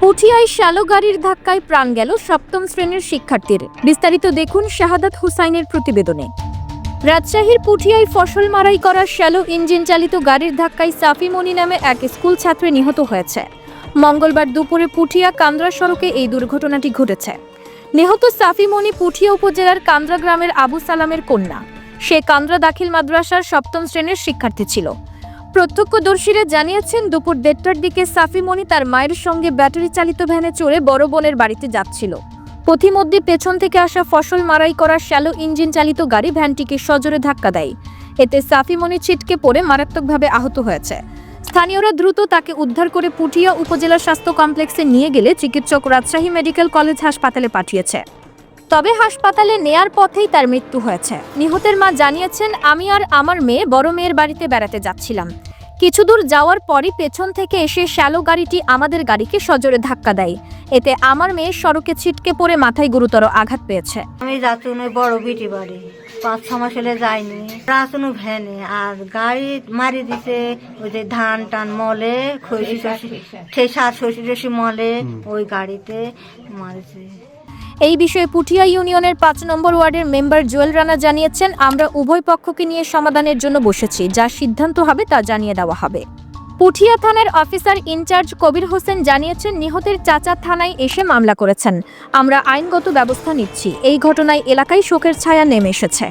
পুঠিয়ায় shallow গাড়ির ধাক্কায় প্রাণ গেল সপ্তম শ্রেণীর শিক্ষার্থীর। বিস্তারিত দেখুন শাহাদাত হুসাইনের প্রতিবেদনে। রাজশাহীর পুঠিয়ায় ফসল মারাই করা শ্যালো ইঞ্জিন চালিত গাড়ির ধাক্কায় সাফি মনি নামে এক স্কুল ছাত্রী নিহত হয়েছে। মঙ্গলবার দুপুরে পুঠিয়া কান্দ্রা সড়কে এই দুর্ঘটনাটি ঘটেছে। নিহত সাফি মনি পুঠিয়া উপজেলার কান্দ্রা গ্রামের আবু সালামের কন্যা। সে কান্দ্রা দাখিল মাদ্রাসার সপ্তম শ্রেণীর শিক্ষার্থী ছিল। প্রত্যক্ষদর্শীরা জানিয়েছেন, দুপুর 1:30টার দিকে সাফি মনি তার মায়ের সঙ্গে ব্যাটারি চালিত ভ্যানে চড়ে বড় বোনের বাড়িতে যাচ্ছিল। পথিমধ্যে পেছন থেকে আসা ফসল মারাই করা শ্যালো ইঞ্জিন চালিত গাড়ি ভ্যানটিকে সজোরে ধাক্কা দেয়। এতে সাফি মনি ছিটকে পড়ে মারাত্মকভাবে আহত হয়েছে। স্থানীয়রা দ্রুত তাকে উদ্ধার করে পুঠিয়া উপজেলা স্বাস্থ্য কমপ্লেক্সে নিয়ে গেলে চিকিৎসক রাজশাহী মেডিকেল কলেজ হাসপাতালে পাঠিয়েছে। তবে হাসপাতালে নেয়ার পথেই তার মৃত্যু হয়েছে। নিহতের মা জানিয়েছেন, আমি আর আমার মেয়ে বড় মেয়ের বাড়িতে বেড়াতে যাচ্ছিলাম। কিছু দূর যাওয়ার পরই পেছন থেকে এসে শ্যালো গাড়িটি আমাদের গাড়িকে সজোরে ধাক্কা দেয়। এতে আমার মেয়ে সড়কে ছিটকে পড়ে মাথায় গুরুতর আঘাত পেয়েছে। আমি যাচ্ছি বড় বিটি বাড়ি, 5-6 মাস হলে যাইনি। রাসুন ভ্যানে আর গাড়ি মারি দিছে ওই যে ধান টান মলে সার শশি মলে ওই গাড়িতে মারিছে। এই বিষয়ে পুঠিয়া ইউনিয়নের 5 নম্বর ওয়ার্ডের মেম্বার জুয়েল রানা জানিয়েছেন, আমরা উভয় পক্ষকে নিয়ে সমাধানের জন্য বসেছি, যা সিদ্ধান্ত হবে তা জানিয়ে দেওয়া হবে। পুঠিয়া থানার অফিসার ইনচার্জ কবির হোসেন জানিয়েছেন, নিহতের চাচা থানায় এসে মামলা করেছেন। আমরা আইনগত ব্যবস্থা নিচ্ছি। এই ঘটনায় এলাকায় শোকের ছায়া নেমে এসেছে।